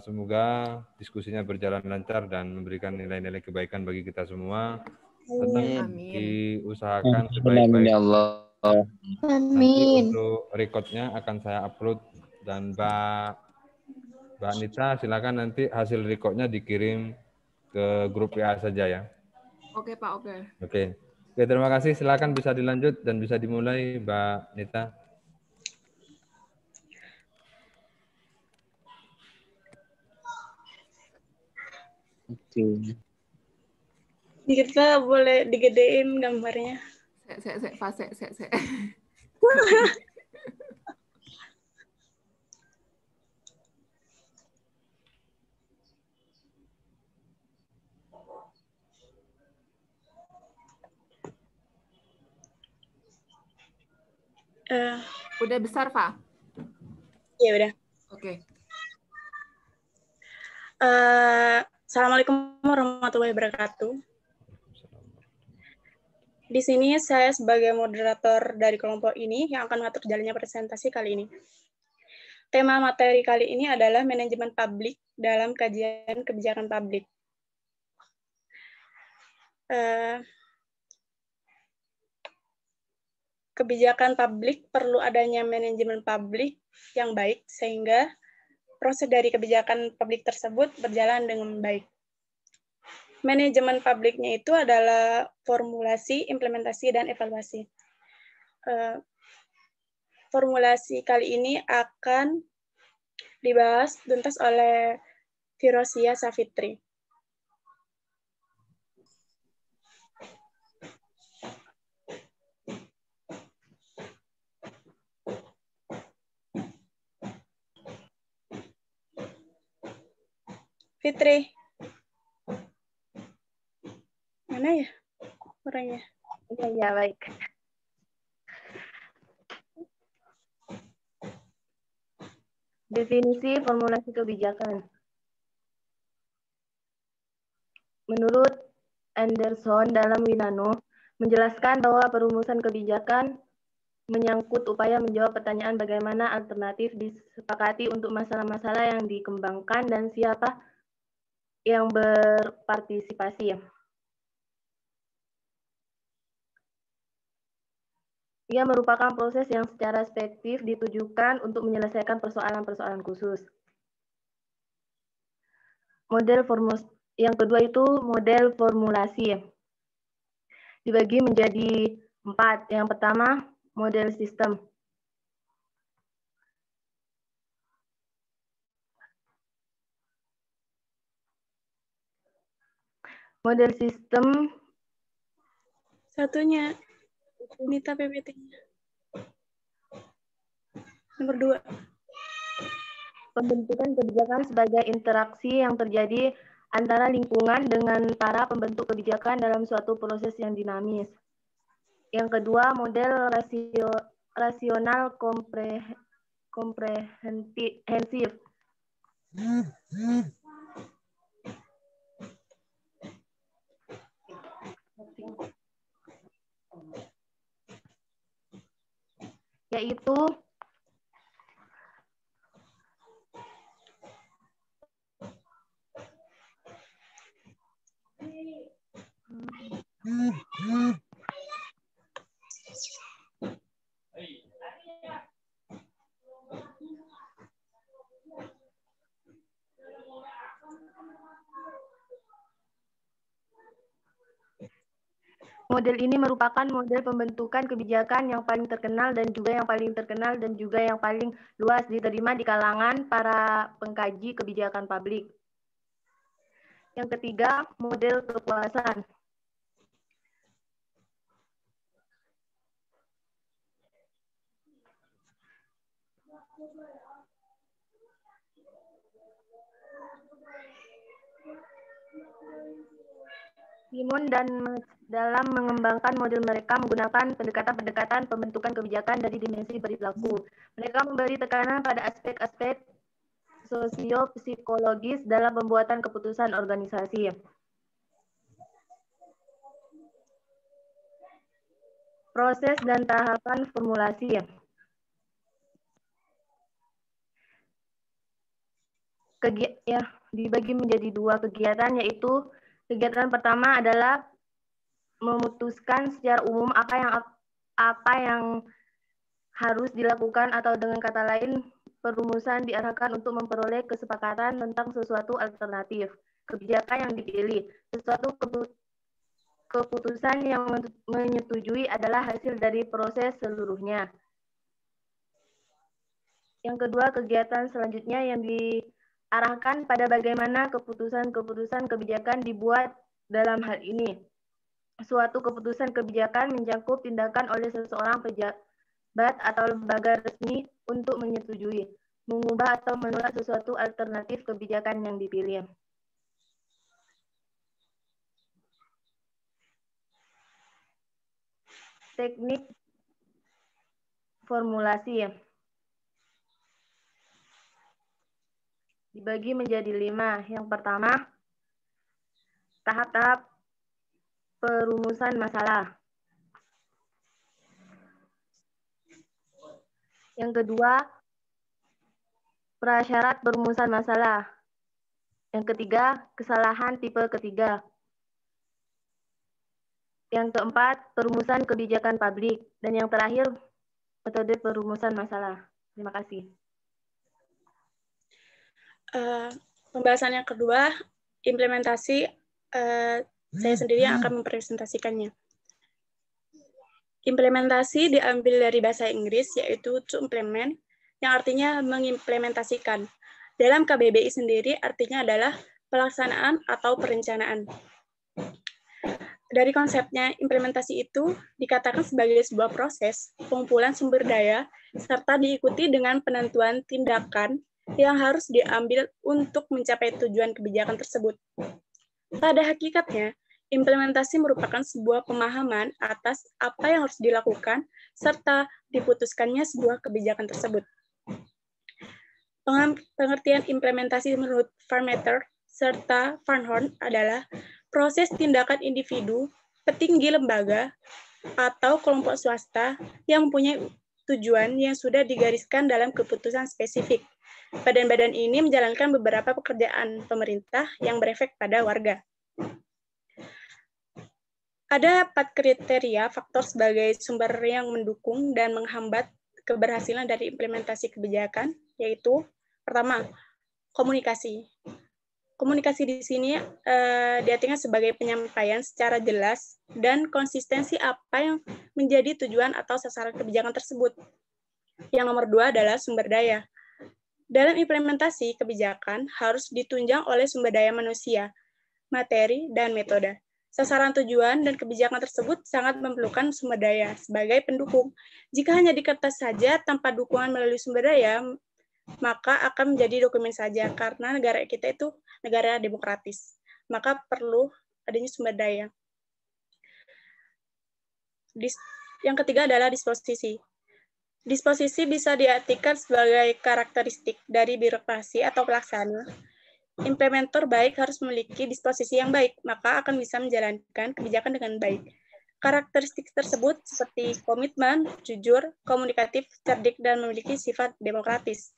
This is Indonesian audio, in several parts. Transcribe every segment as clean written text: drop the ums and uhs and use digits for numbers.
Semoga diskusinya berjalan lancar dan memberikan nilai-nilai kebaikan bagi kita semua. Tetap diusahakan sebaik-baik. Ya Allah. Nanti untuk recordnya akan saya upload dan Mbak Nita silakan nanti hasil recordnya dikirim ke grup WA saja ya. Oke Pak, oke. Oke, terima kasih. Silakan bisa dilanjut dan bisa dimulai Mbak Nita. Oke. Kita boleh digedein gambarnya. Sek. Udah besar, Pak? Ya udah. Oke. Assalamualaikum warahmatullahi wabarakatuh. Di sini saya sebagai moderator dari kelompok ini yang akan mengatur jalannya presentasi kali ini. Tema materi kali ini adalah manajemen publik dalam kajian kebijakan publik. Kebijakan publik perlu adanya manajemen publik yang baik sehingga proses dari kebijakan publik tersebut berjalan dengan baik. Manajemen publiknya itu adalah formulasi, implementasi, dan evaluasi. Formulasi kali ini akan dibahas tuntas oleh Firosia Safitri. Fitri. Mana ya orangnya? Ya, baik. Definisi formulasi kebijakan. Menurut Anderson dalam Winano, menjelaskan bahwa perumusan kebijakan menyangkut upaya menjawab pertanyaan bagaimana alternatif disepakati untuk masalah-masalah yang dikembangkan dan siapa yang berpartisipasi. Ia merupakan proses yang secara spesifik ditujukan untuk menyelesaikan persoalan-persoalan khusus. Yang kedua itu model formulasi. Dibagi menjadi 4. Yang pertama, model sistem. Model sistem satunya Nita PPT-nya. Nomor 2. Pembentukan kebijakan sebagai interaksi yang terjadi antara lingkungan dengan para pembentuk kebijakan dalam suatu proses yang dinamis. Yang kedua, model rasional komprehensif. Yaitu model ini merupakan model pembentukan kebijakan yang paling terkenal dan juga yang paling luas diterima di kalangan para pengkaji kebijakan publik. Yang ketiga, model kekuasaan. Simon dan dalam mengembangkan model mereka menggunakan pendekatan-pendekatan pembentukan kebijakan dari dimensi perilaku. Mereka memberi tekanan pada aspek-aspek sosio-psikologis dalam pembuatan keputusan organisasi. Proses dan tahapan formulasi. dibagi menjadi 2 kegiatan, yaitu kegiatan pertama adalah memutuskan secara umum apa yang harus dilakukan, atau dengan kata lain perumusan diarahkan untuk memperoleh kesepakatan tentang sesuatu alternatif kebijakan yang dipilih. Sesuatu keputusan yang menyetujui adalah hasil dari proses seluruhnya. Yang kedua, kegiatan selanjutnya yang diarahkan pada bagaimana keputusan-keputusan kebijakan dibuat. Dalam hal ini, suatu keputusan kebijakan mencakup tindakan oleh seseorang pejabat atau lembaga resmi untuk menyetujui, mengubah atau menolak sesuatu alternatif kebijakan yang dipilih. Teknik formulasi dibagi menjadi 5. Yang pertama, tahap-tahap perumusan masalah. Yang kedua, prasyarat perumusan masalah. Yang ketiga, kesalahan tipe ketiga. Yang keempat, perumusan kebijakan publik. Dan yang terakhir, metode perumusan masalah. Terima kasih. Pembahasan yang kedua, implementasi, saya sendiri yang akan mempresentasikannya. Implementasi diambil dari bahasa Inggris, yaitu to implement, yang artinya mengimplementasikan. Dalam KBBI sendiri, artinya adalah pelaksanaan atau perencanaan. Dari konsepnya, implementasi itu dikatakan sebagai sebuah proses pengumpulan sumber daya, serta diikuti dengan penentuan tindakan yang harus diambil untuk mencapai tujuan kebijakan tersebut. Pada hakikatnya, implementasi merupakan sebuah pemahaman atas apa yang harus dilakukan, serta diputuskannya sebuah kebijakan tersebut. Pengertian implementasi menurut Farmater serta Farnhorn adalah proses tindakan individu, petinggi lembaga, atau kelompok swasta yang mempunyai tujuan yang sudah digariskan dalam keputusan spesifik. Badan-badan ini menjalankan beberapa pekerjaan pemerintah yang berefek pada warga. Ada 4 kriteria faktor sebagai sumber yang mendukung dan menghambat keberhasilan dari implementasi kebijakan, yaitu pertama, komunikasi. Komunikasi di sini diartikan sebagai penyampaian secara jelas dan konsistensi apa yang menjadi tujuan atau sasaran kebijakan tersebut. Yang nomor 2 adalah sumber daya. Dalam implementasi kebijakan harus ditunjang oleh sumber daya manusia, materi, dan metode. Sasaran tujuan dan kebijakan tersebut sangat memerlukan sumber daya sebagai pendukung. Jika hanya di kertas saja tanpa dukungan melalui sumber daya, maka akan menjadi dokumen saja, karena negara kita itu negara demokratis. Maka perlu adanya sumber daya. Yang ketiga adalah disposisi. Disposisi bisa diartikan sebagai karakteristik dari birokrasi atau pelaksana. Implementer baik harus memiliki disposisi yang baik, maka akan bisa menjalankan kebijakan dengan baik. Karakteristik tersebut seperti komitmen, jujur, komunikatif, cerdik, dan memiliki sifat demokratis.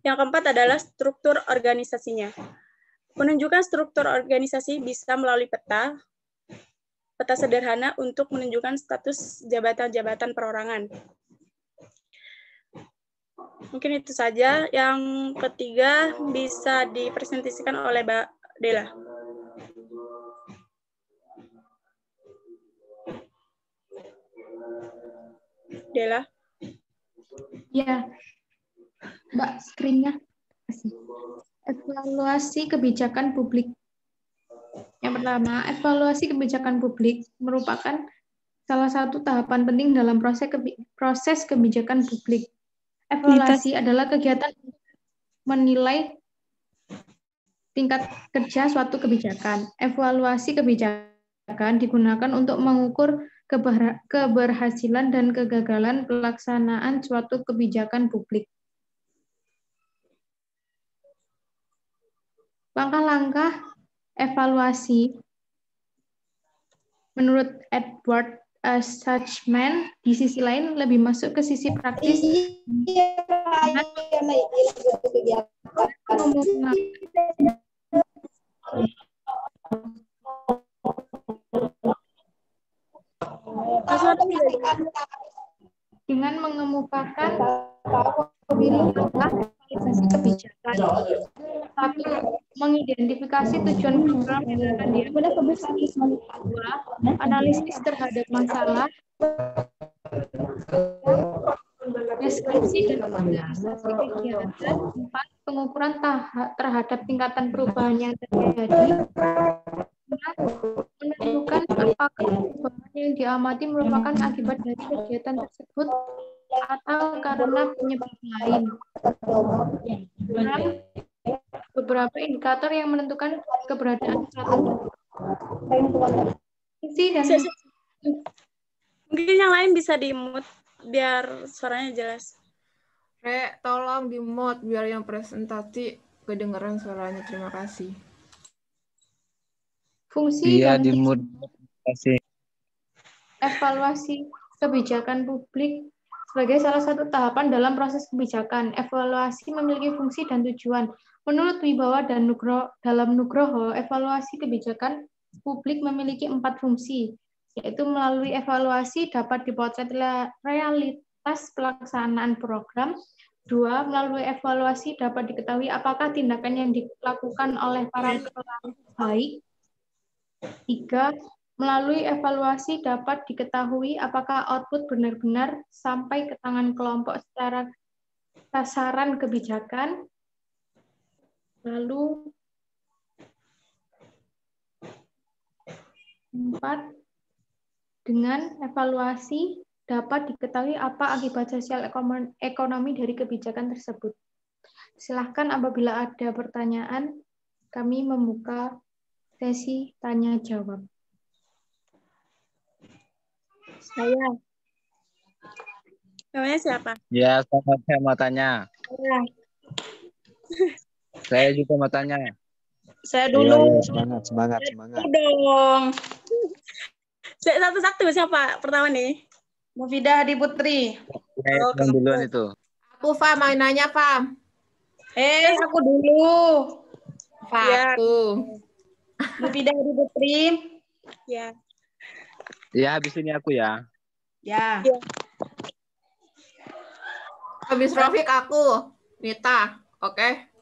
Yang keempat adalah struktur organisasinya. Menunjukkan struktur organisasi bisa melalui peta sederhana untuk menunjukkan status jabatan-jabatan perorangan. Mungkin itu saja. Yang ketiga bisa dipresentasikan oleh Mbak Dela. Dela. Ya, Mbak, screen-nya. Evaluasi kebijakan publik. Yang pertama, evaluasi kebijakan publik merupakan salah satu tahapan penting dalam proses kebijakan publik. Evaluasi adalah kegiatan menilai tingkat kerja suatu kebijakan. Evaluasi kebijakan digunakan untuk mengukur keberhasilan dan kegagalan pelaksanaan suatu kebijakan publik. Langkah-langkah evaluasi menurut Edward assessment di sisi lain lebih masuk ke sisi praktis. Dengan mengemukakan realisasi kebijakan. Satu, mengidentifikasi tujuan program yang akan dilakukan. Dua, analisis terhadap masalah. Deskripsi dan organisasi kegiatan. Empat, pengukuran terhadap tingkatan perubahan yang terjadi. Menentukan apakah perubahan yang diamati merupakan akibat dari kegiatan tersebut atau karena penyebab lain. Beberapa indikator yang menentukan keberadaan suatu isi dan mungkin yang lain bisa di-mute biar suaranya jelas. Re, tolong di-mute biar yang presentasi kedengaran suaranya. Terima kasih. Fungsi Iya, dan di-mute. Kasih. evaluasi kebijakan publik sebagai salah satu tahapan dalam proses kebijakan. Evaluasi memiliki fungsi dan tujuan. Menurut Wibawa dan Nugroho, evaluasi kebijakan publik memiliki 4 fungsi, yaitu melalui evaluasi dapat dipotret realitas pelaksanaan program. 2, melalui evaluasi dapat diketahui apakah tindakan yang dilakukan oleh para pelaku baik. 3, melalui evaluasi dapat diketahui apakah output benar-benar sampai ke tangan kelompok secara sasaran kebijakan. Lalu 4, dengan evaluasi dapat diketahui apa akibat sosial ekonomi dari kebijakan tersebut. Silahkan apabila ada pertanyaan, kami membuka sesi tanya jawab. Saya. Namanya siapa? Ya, saya mau tanya. Saya juga mau tanya. Saya dulu. Semangat. Dong. Satu-satu siapa pertama nih? Mufidah Hadi Putri. Saya yang duluan itu. Aku, Fam, mau nanya, Fam. Aku dulu. Fam, Ya. aku. Mufidah Hadi Putri. Ya. Ya, habis ini aku ya. Ya. Habis Rafiq aku. Nita, oke?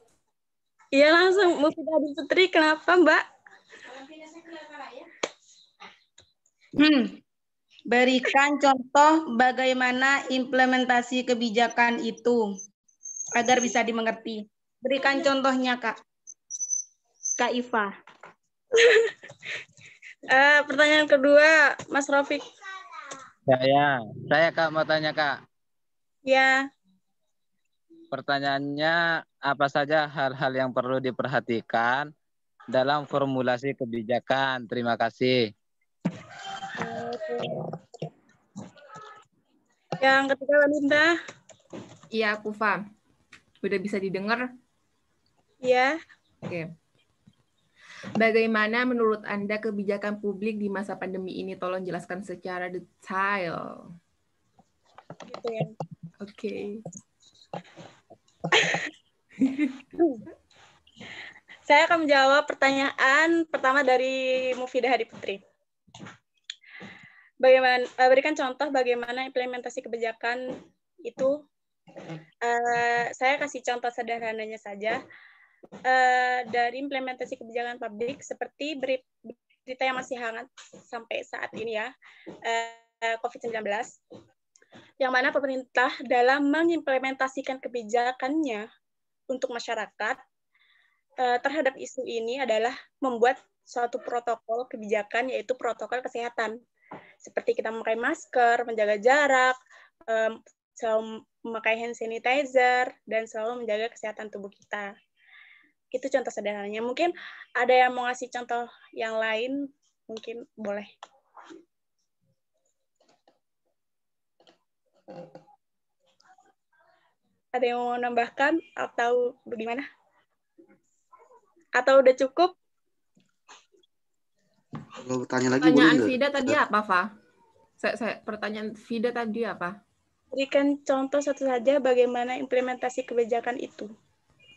Iya langsung Mufidah Hadi Putri. Kenapa, Mbak? Berikan contoh bagaimana implementasi kebijakan itu agar bisa dimengerti. Berikan contohnya, Kak. Kak Iva. Pertanyaan kedua, Mas Rafiq. Saya Kak mau tanya Kak. Ya. Pertanyaannya, apa saja hal-hal yang perlu diperhatikan dalam formulasi kebijakan? Terima kasih. Yang ketiga, Linda. Iya, aku, Fam. Udah bisa didengar? Ya. Oke. Bagaimana menurut Anda kebijakan publik di masa pandemi ini? Tolong jelaskan secara detail. Gitu ya. Oke. Saya akan menjawab pertanyaan pertama dari Mufidah Hadi Putri. Berikan contoh bagaimana implementasi kebijakan itu. Saya kasih contoh sederhananya saja. Dari implementasi kebijakan publik seperti berita yang masih hangat sampai saat ini ya, COVID-19, yang mana pemerintah dalam mengimplementasikan kebijakannya untuk masyarakat terhadap isu ini adalah membuat suatu protokol kebijakan, yaitu protokol kesehatan. Seperti kita memakai masker, menjaga jarak, selalu memakai hand sanitizer, dan selalu menjaga kesehatan tubuh kita. Itu contoh sederhananya. Mungkin ada yang mau ngasih contoh yang lain, mungkin boleh. Ada yang mau menambahkan atau bagaimana? Atau udah cukup? Kalau tanya lagi Pertanyaan boleh nggak? Fida tadi apa, Fa? Pertanyaan Vida tadi apa? Berikan contoh satu saja bagaimana implementasi kebijakan itu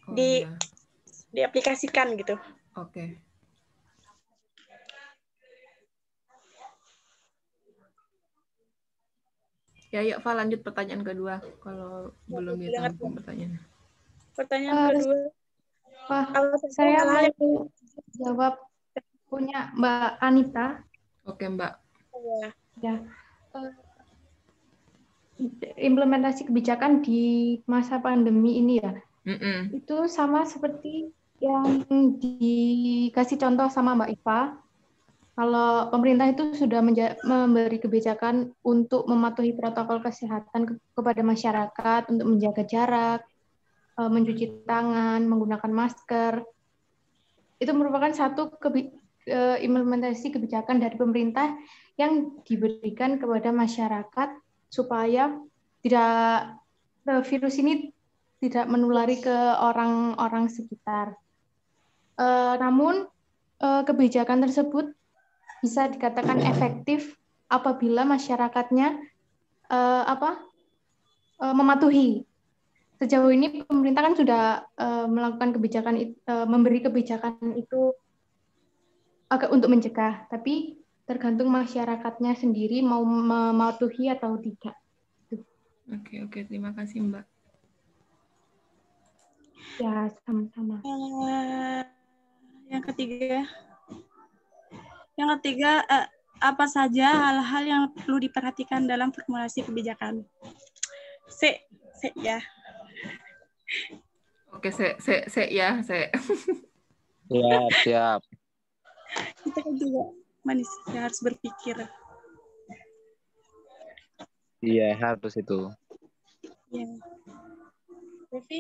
Oh, iya. diaplikasikan gitu. Oke. Ya, yuk, Fa, lanjut pertanyaan kedua kalau belum ditampung pertanyaannya. Pertanyaan kedua. Wah, saya mau jawab punya Mbak Anita. Oke, Mbak. Ya. Implementasi kebijakan di masa pandemi ini ya. Itu sama seperti yang dikasih contoh sama Mbak Iva. Kalau pemerintah itu sudah memberi kebijakan untuk mematuhi protokol kesehatan kepada masyarakat untuk menjaga jarak, mencuci tangan, menggunakan masker. Itu merupakan satu implementasi kebijakan dari pemerintah yang diberikan kepada masyarakat supaya virus ini tidak menulari ke orang-orang sekitar. Namun kebijakan tersebut bisa dikatakan efektif apabila masyarakatnya mematuhi. Sejauh ini pemerintah kan sudah melakukan kebijakan, memberi kebijakan itu agak untuk mencegah, tapi tergantung masyarakatnya sendiri mau mematuhi atau tidak. Oke, terima kasih Mbak. Ya, sama-sama. Yang ketiga, apa saja hal-hal yang perlu diperhatikan dalam formulasi kebijakan? Ya. Oke, ya. Siap. Kita kan juga manusia harus berpikir. Iya, harus itu. Ya. Devi?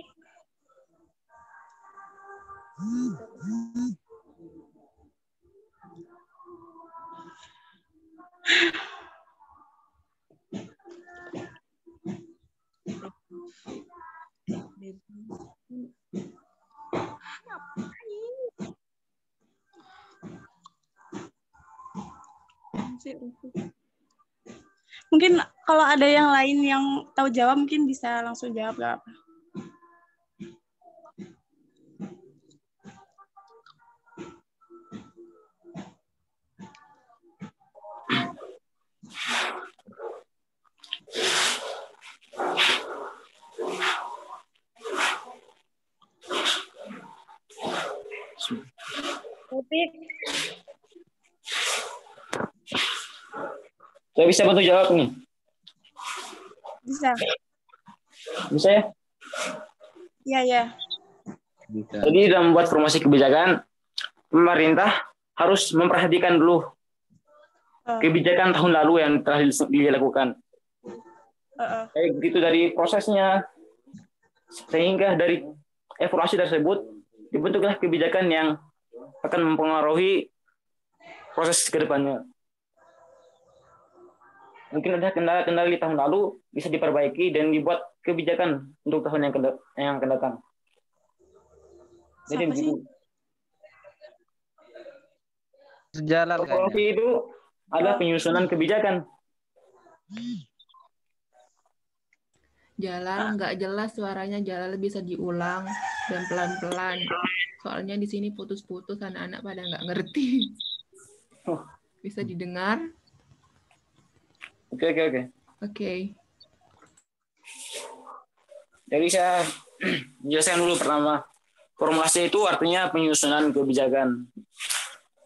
Mungkin kalau ada yang lain yang tahu jawab mungkin bisa langsung jawab, gak apa. Saya bisa bantu jawab nih. Bisa. Bisa ya? Iya. Bisa. Jadi dalam membuat formulasi kebijakan, pemerintah harus memperhatikan dulu kebijakan tahun lalu yang telah dilakukan. Kayak gitu dari prosesnya, sehingga dari evaluasi tersebut dibentuklah kebijakan yang akan mempengaruhi proses ke depannya. Mungkin ada kendala-kendala di tahun lalu bisa diperbaiki dan dibuat kebijakan untuk tahun yang akan datang. Jadi begitu. Sejalan Evaluasi itu adalah penyusunan kebijakan. Jalal nggak jelas suaranya, Jalal bisa diulang dan pelan-pelan. Soalnya di sini putus-putus, anak-anak pada nggak ngerti. Bisa didengar? Oke. Jadi saya jelaskan dulu pertama. Formulasi itu artinya penyusunan kebijakan.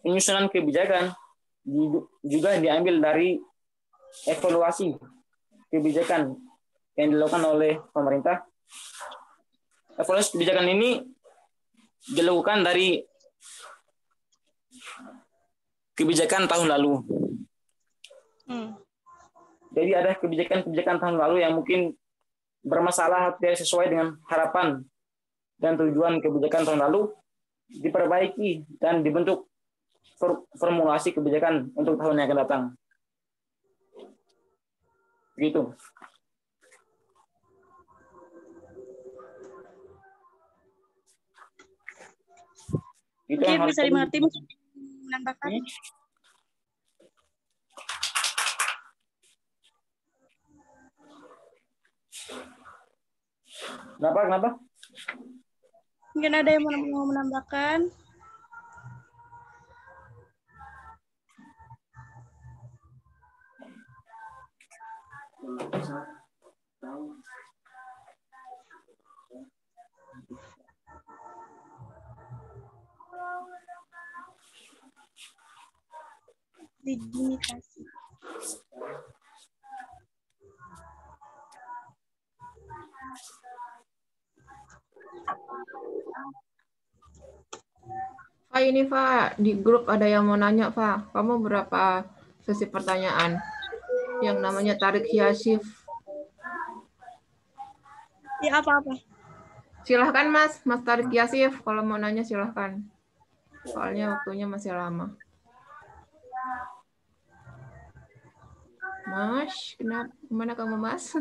Penyusunan kebijakan juga diambil dari evaluasi kebijakan yang dilakukan oleh pemerintah. Evaluasi kebijakan ini dilakukan dari kebijakan tahun lalu. Jadi ada kebijakan-kebijakan tahun lalu yang mungkin bermasalah tidak sesuai dengan harapan dan tujuan kebijakan tahun lalu, diperbaiki dan dibentuk formulasi kebijakan untuk tahun yang akan datang. Gitu. Mungkin bisa dimengerti menambahkan. Kenapa? Mungkin ada yang mau menambahkan? Digitasi. Pak, ini Pak, di grup ada yang mau nanya Pak, kamu berapa sesi pertanyaan? Yang namanya tarik hiasif. Ya, apa-apa. Silahkan Mas tarik hiasif, kalau mau nanya silahkan. Soalnya waktunya masih lama. Mas, kenapa? Kemana kamu Mas?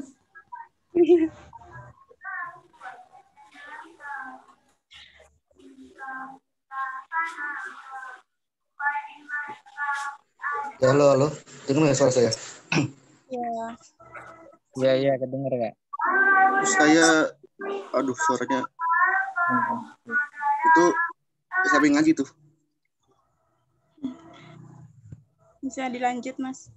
Halo. Dengar nggak suara saya? Iya, kedengar Kak. Saya, suaranya itu sampai ngaji tuh. Bisa dilanjut, Mas.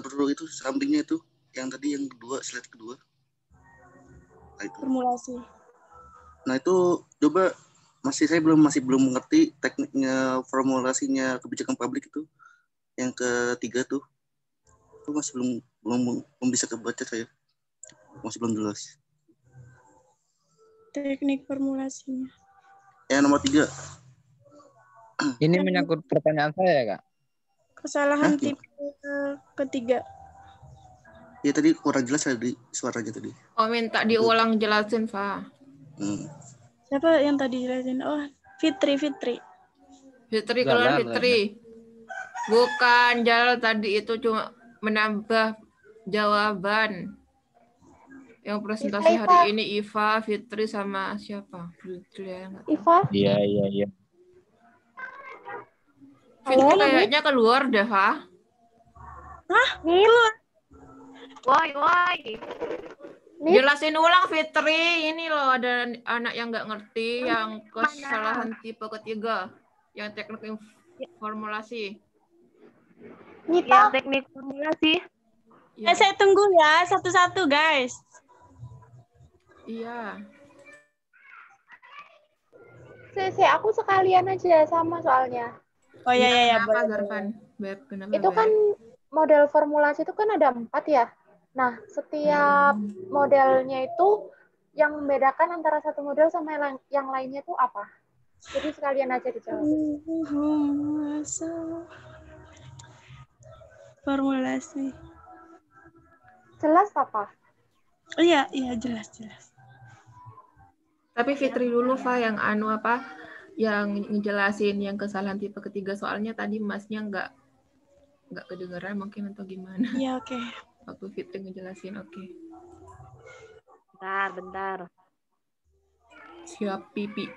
Dulu itu sampingnya itu, yang tadi yang kedua, slide kedua. Nah, itu. Formulasi. Nah itu coba masih belum mengerti tekniknya formulasinya kebijakan publik itu. Yang ketiga tuh, itu masih belum bisa kebaca saya. Masih belum jelas. Teknik formulasinya. Yang nomor 3. Ini menyangkut pertanyaan saya, Kak. Kesalahan tipe ketiga. Ya tadi kurang jelas tadi suaranya tadi. Oh, minta diulang jelasin, Pak. Siapa yang tadi jelasin? Oh, Fitri. Keluar Fitri. Bukan, Jalal tadi itu cuma menambah jawaban. Yang presentasi hari ini Iva, Fitri sama siapa? Iva? Iya. Fitri kayaknya keluar deh, Pak. Hah? Keluar? Woi. Jelasin ulang Fitri. Ini loh ada anak yang nggak ngerti yang kesalahan tipe ketiga. Yang teknik formulasi. Yang teknik formulasi. Ya. Saya tunggu ya satu-satu guys. Iya. Aku sekalian aja sama soalnya. Oh iya. Kenapa Zarfan? Itu kan model formulasi itu kan ada 4 ya. Nah, setiap modelnya itu yang membedakan antara satu model sama yang lainnya itu apa? Jadi sekalian aja dijawab. Formulasi. Jelas apa? Iya, jelas. Tapi Fitri dulu, Fa, yang yang ngejelasin yang kesalahan tipe ketiga, soalnya tadi Masnya nggak kedengeran mungkin atau gimana. Iya, oke. Waktu Fitri ngejelasin, oke. Bentar. Siap pipi.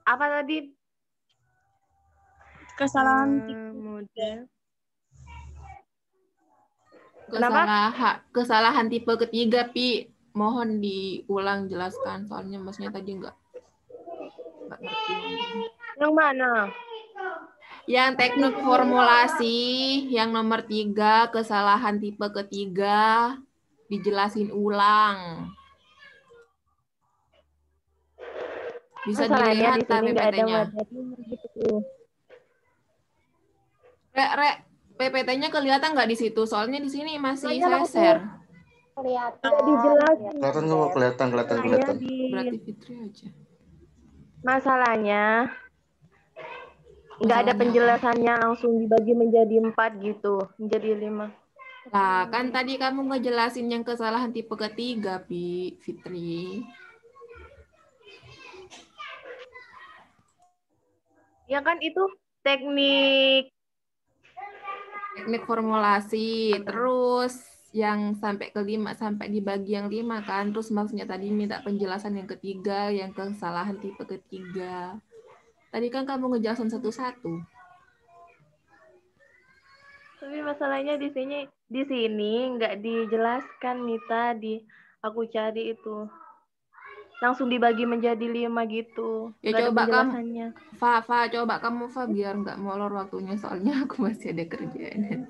Apa tadi? Kesalahan model. Kesalahan tipe ketiga, Pi. Mohon diulang jelaskan, soalnya Masnya tadi nggak ngerti. Yang mana? Yang teknik formulasi, yang nomor 3, kesalahan tipe ketiga, dijelasin ulang. Bisa dilihat PPT-nya. Rek, PPT-nya kelihatan nggak di situ? Soalnya di sini masih saya share. Kelihatan. Nggak dijelasin. Kelihatan kok, kelihatan. Berarti Fitri aja. Masalahnya nggak ada penjelasannya, langsung dibagi menjadi 4 gitu, menjadi 5. Lah, kan tadi kamu ngejelasin yang kesalahan tipe ketiga, Fitri. Ya kan itu teknik formulasi, terus yang sampai ke-5 sampai dibagi yang 5 kan, terus maksudnya tadi minta penjelasan yang ketiga, yang kesalahan tipe ketiga. Tadi kan kamu ngejelasin satu-satu. Tapi masalahnya di sini nggak dijelaskan, Nita. Aku cari itu langsung dibagi menjadi 5 gitu. Ya nggak coba ada penjelasannya. Coba kamu biar nggak molor waktunya, soalnya aku masih ada kerjaan.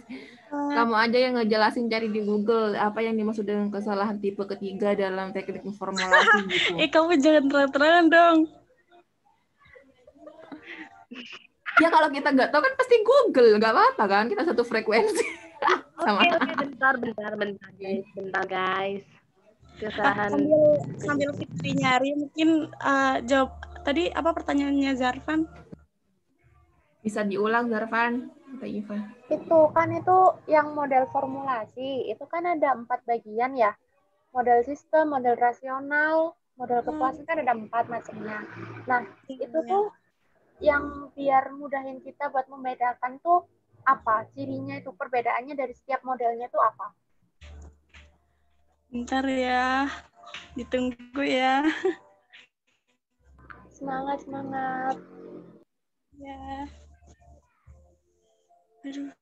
Kamu aja yang ngejelasin, cari di Google apa yang dimaksud dengan kesalahan tipe ketiga dalam teknik formulasi gitu. Kamu jangan terang-terangan dong. Ya kalau kita nggak tahu kan pasti Google, nggak apa-apa kan, kita satu frekuensi. Oke, bentar guys. Kesalahan Sambil Fitri nyari, mungkin jawab tadi apa pertanyaannya Zarfan? Bisa diulang Zarfan atau Iva? Itu yang model formulasi itu kan ada 4 bagian ya. Model sistem, model rasional, model kepuasan kan ada 4 macamnya. Nah, itu tuh yang biar mudahin kita buat membedakan tuh apa? Cirinya itu, perbedaannya dari setiap modelnya tuh apa? Bentar ya, ditunggu ya. Semangat. Ya. Aduh.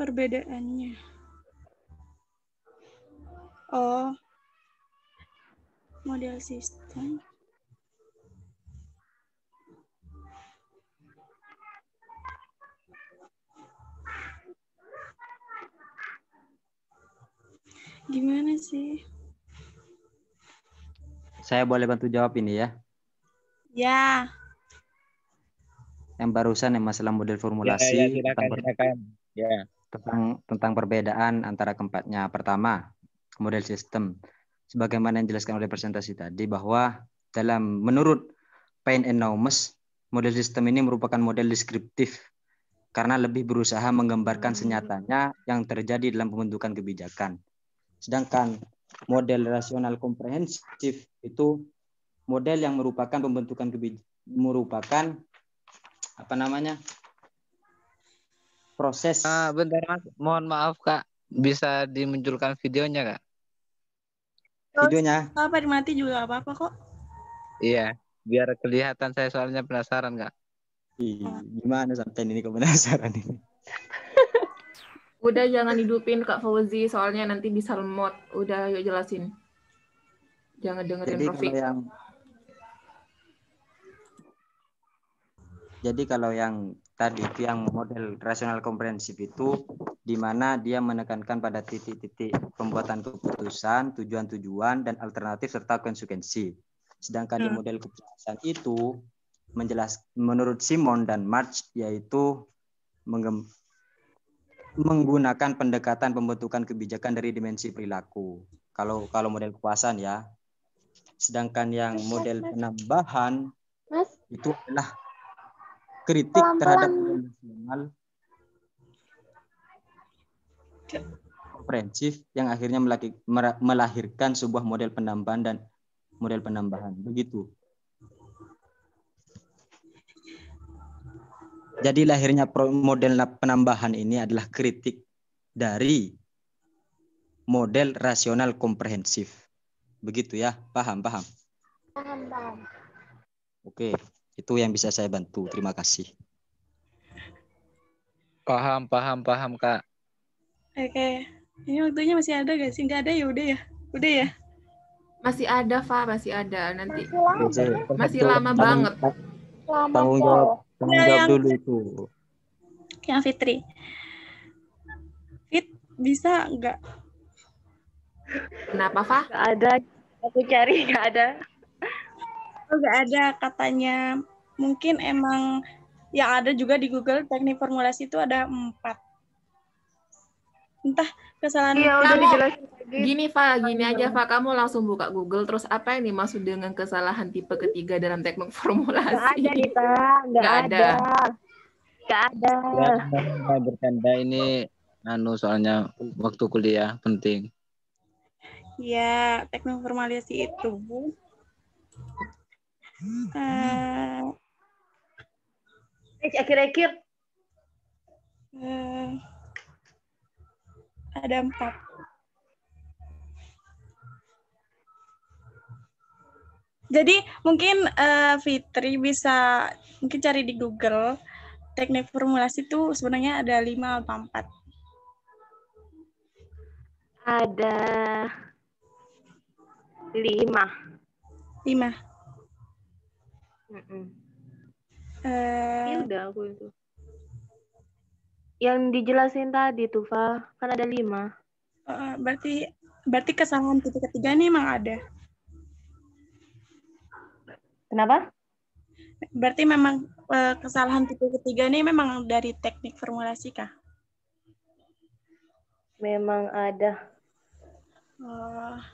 Perbedaannya. Oh. Model sistem. Gimana sih? Saya boleh bantu jawab ini ya? Ya. Yang barusan yang masalah model formulasi, silakan. Ya. Tentang perbedaan antara keempatnya. Pertama, model sistem. Sebagaimana yang dijelaskan oleh presentasi tadi, bahwa menurut Payne and Naumes, model sistem ini merupakan model deskriptif karena lebih berusaha menggambarkan senyatanya yang terjadi dalam pembentukan kebijakan. Sedangkan model rasional komprehensif itu model yang merupakan pembentukan proses. Bentar Mas, mohon maaf Kak, bisa dimunculkan videonya Kak? Videonya? Apa dimati juga apa-apa kok. Iya, biar kelihatan, saya soalnya penasaran Kak. Gimana sampai ini kok penasaran ini? Udah jangan hidupin Kak Fauzi, soalnya nanti bisa lemot. Udah yuk jelasin. Jangan dengerin Rafiq. Jadi kalau yang tadi itu yang model rasional komprehensif itu di mana dia menekankan pada titik-titik pembuatan keputusan, tujuan-tujuan dan alternatif serta konsekuensi. Sedangkan di model keputusan itu menurut Simon dan March yaitu menggunakan pendekatan pembentukan kebijakan dari dimensi perilaku. Kalau model kepuasan ya. Sedangkan yang model penambahan itu adalah kritik terhadap model nasional komprehensif yang akhirnya melahirkan sebuah model penambahan dan model penambahan. Begitu. Jadi lahirnya model penambahan ini adalah kritik dari model rasional komprehensif. Begitu ya, paham? Paham. Oke, itu yang bisa saya bantu. Terima kasih. Paham Kak. Oke. Ini waktunya masih ada gak sih? Nggak ada ya udah ya? Udah ya? Masih ada, Fa, masih ada. Nanti masih lama banget. Tanggung jawab dulu itu. yang Fitri. Fit, bisa nggak? Kenapa, Fah? Nggak ada. Aku cari, nggak ada. Oh, nggak ada katanya. Mungkin emang yang ada juga di Google teknik formulasi itu ada 4. Entah kesalahan. Iya, udah dijelasin lagi. Gini, gini aja, kamu langsung buka Google, terus apa yang dimaksud dengan kesalahan tipe ketiga dalam teknik formulasi? Nggak ada, Dita. Nggak ada. Nggak ada. Ya, bercanda ini soalnya waktu kuliah penting. Ya, teknik formulasi itu Akhir-akhir ada 4. Jadi mungkin Fitri bisa mungkin cari di Google teknik formulasi itu sebenarnya ada 5 atau 4. Ada 5. Ya udah aku itu. Yang dijelasin tadi tuh, Fa, kan ada 5. Berarti kesalahan tipe ketiga ini emang ada. Kenapa? Berarti memang kesalahan tipe ketiga ini memang dari teknik formulasi kah? Memang ada. Nah,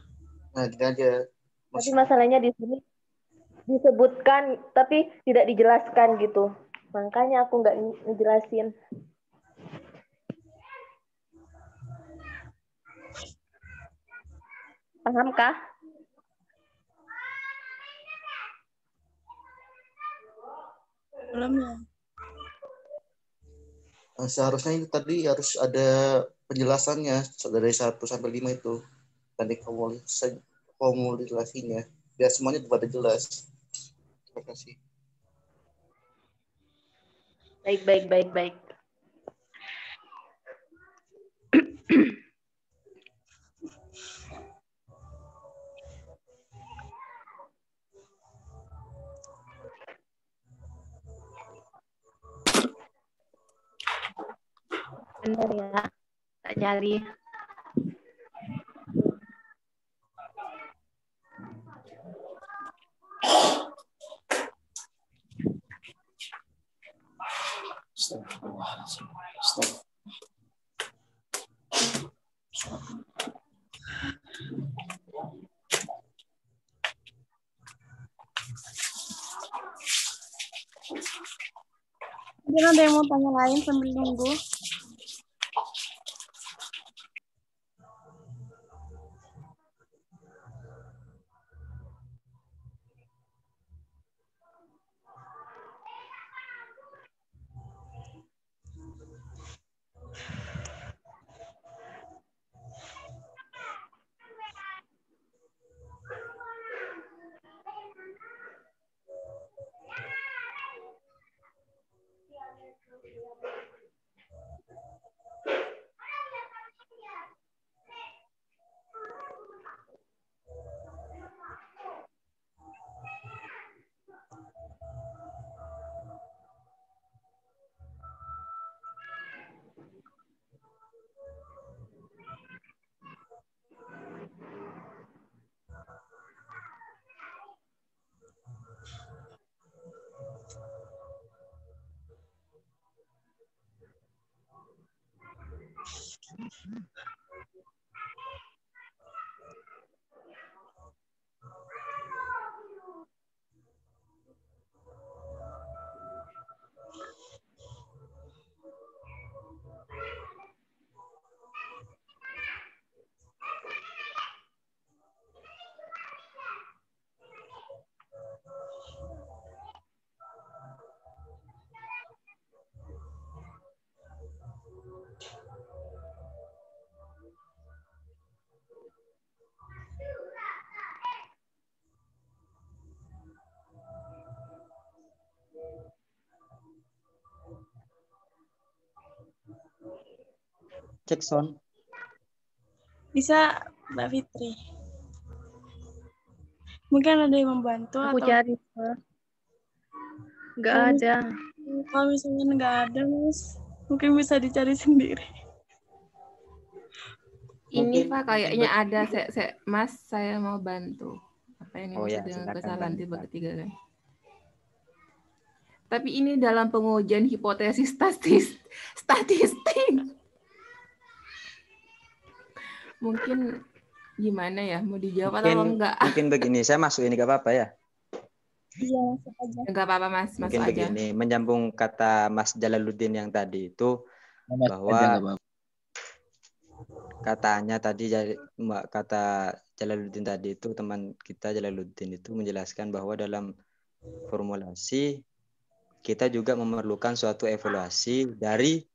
gini aja. Tapi masalahnya di sini disebutkan tapi tidak dijelaskan gitu. Makanya aku nggak ngejelasin. Pahamkah? Belum ya. Seharusnya itu tadi harus ada penjelasannya dari 1 sampai 5 itu. Teknik formulasinya. Biar semuanya pada jelas. Terima kasih. Baik. Benar ya, tak nyari. Mungkin ada yang mau tanya lain sambil nunggu. Cek sound. Bisa, Mbak Fitri. Mungkin ada yang membantu Aku atau cari, nggak ada. kalau misalnya nggak ada, Mas, Mungkin bisa dicari sendiri. Ini Pak kayaknya ada. Mas, saya mau bantu. Apa yang Oh dimaksud ya, dengan silakan kesalahan Mbak tipe Nita. ketiga kan? Tapi ini dalam pengujian hipotesis statistik. Mungkin gimana ya? Mau dijawab atau enggak? Mungkin begini, saya masuk ini gak apa-apa ya? Iya, masuk aja. Enggak apa-apa Mas, Mungkin masuk begini, aja. menyambung kata Mas Jalaluddin yang tadi itu, bahwa katanya tadi, kata Jalaluddin tadi itu, teman kita Jalaluddin itu menjelaskan bahwa dalam formulasi kita juga memerlukan suatu evaluasi dari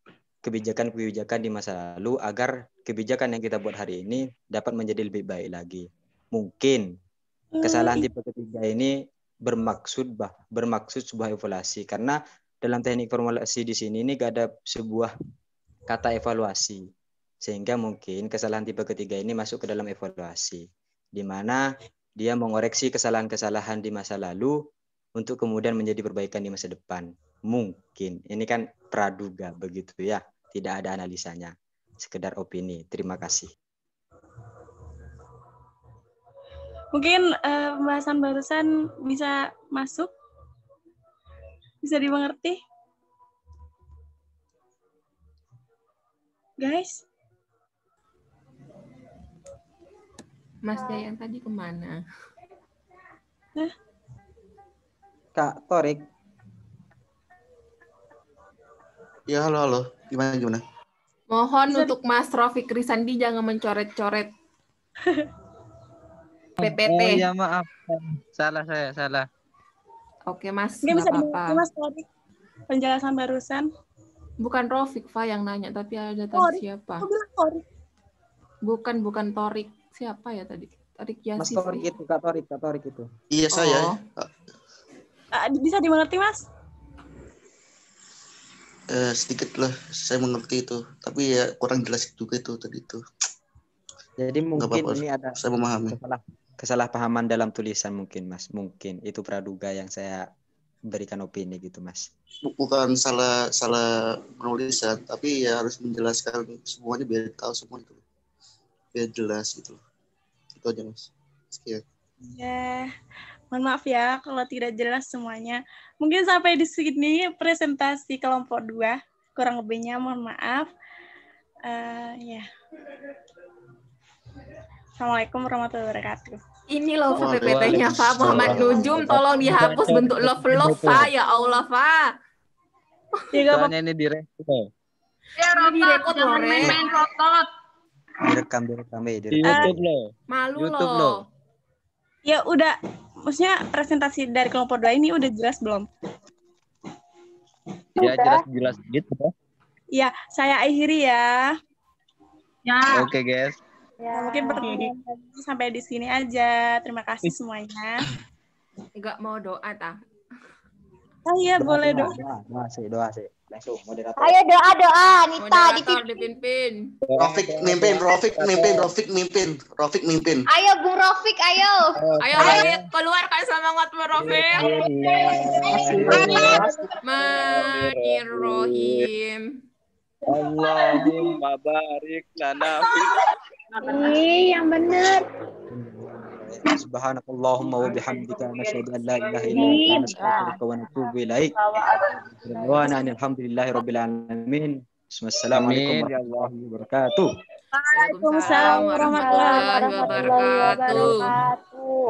kebijakan-kebijakan di masa lalu agar kebijakan yang kita buat hari ini dapat menjadi lebih baik lagi. Mungkin kesalahan tipe ketiga ini bermaksud sebuah evaluasi, karena dalam teknik formulasi di sini ini gak ada sebuah kata evaluasi, sehingga mungkin kesalahan tipe ketiga ini masuk ke dalam evaluasi, di mana dia mengoreksi kesalahan-kesalahan di masa lalu untuk kemudian menjadi perbaikan di masa depan. Mungkin ini kan praduga begitu ya, tidak ada analisanya, sekedar opini. Terima kasih. Mungkin pembahasan barusan bisa masuk, bisa dimengerti, guys. Mas Jayan tadi kemana? Kak Torik. Ya, halo. Gimana? Mohon untuk Mas Rofik Risandi jangan mencoret-coret PPT. Oh ya maaf, salah saya, salah. Oke Mas, Mungkin nggak bisa apa-apa. dimengerti Mas Torik penjelasan barusan. Bukan Rofik Fa yang nanya, tapi ada tadi siapa? Torik. Bukan Torik. Siapa ya tadi? Torik Yasif. Mas Torik itu, Kak Torik itu. Iya, saya. Bisa dimengerti Mas? Sedikit lah, saya mengerti itu. Tapi ya kurang jelas juga itu tadi itu. Jadi mungkin apa-apa, ini ada saya memahami. kesalahpahaman dalam tulisan mungkin Mas. Mungkin itu praduga yang saya berikan opini gitu Mas. Bukan salah penulisan, tapi ya harus menjelaskan semuanya biar tahu semua itu. Biar jelas gitu. Itu aja Mas. Sekian. Ya, mohon maaf ya kalau tidak jelas semuanya. Mungkin sampai di sini presentasi kelompok 2. Kurang lebihnya mohon maaf. Ya. Assalamualaikum warahmatullahi wabarakatuh. Ini loh PPT-nya Fa Muhammad Nujum, tolong dihapus bentuk love Fa, ya Allah Fa. Soalnya ini direkod. Ini direkod loh, main rotot. Direkam. Di YouTube loh. Malu YouTube loh. Ya udah, maksudnya presentasi dari kelompok 2 ini udah jelas belum? Ya jelas gitu. Ya, saya akhiri ya. Ya. Oke guys. Ya. Mungkin pertemuan sampai di sini aja. Terima kasih semuanya. Enggak mau doa tak? Oh iya, boleh doa. Doa sih. Langsung moderator. Ayo doa, Nita dipimpin. Rofik mimpin. Ayo Bung Rofik, ayo. Ayo keluarkan semangatmu Rofik. Bismillahirrahmanirrahim. Allahumma barik lana fil. Yang bener. Subhanakallahumma wa bihamdika nasyhadu an la ilaha illa anta nastaghfiruka wa natubu ilaik. Wa alhamdulillahi rabbil alamin. Assalamualaikum warahmatullahi wabarakatuh. Waalaikumsalam warahmatullahi wabarakatuh.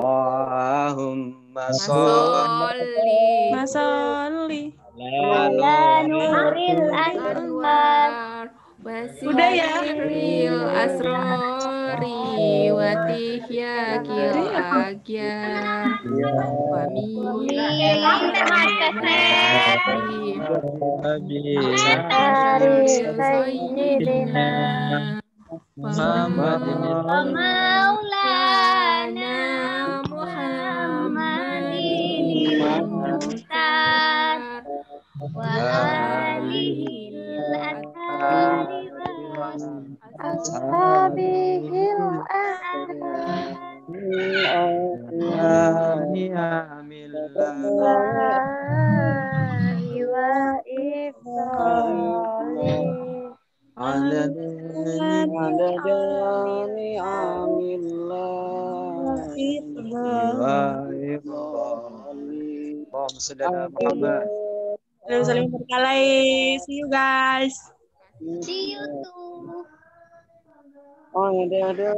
Allahumma sholli ala nuril anwar. Udah ya. Asrori watihya kil agyar wa maulana Muhammadin muhtar wa alihil athari wa ashabihil a'la wa على جميع اللهم صل على محمد. Saling berkalahi. See you guys. See you too. Oh, ada.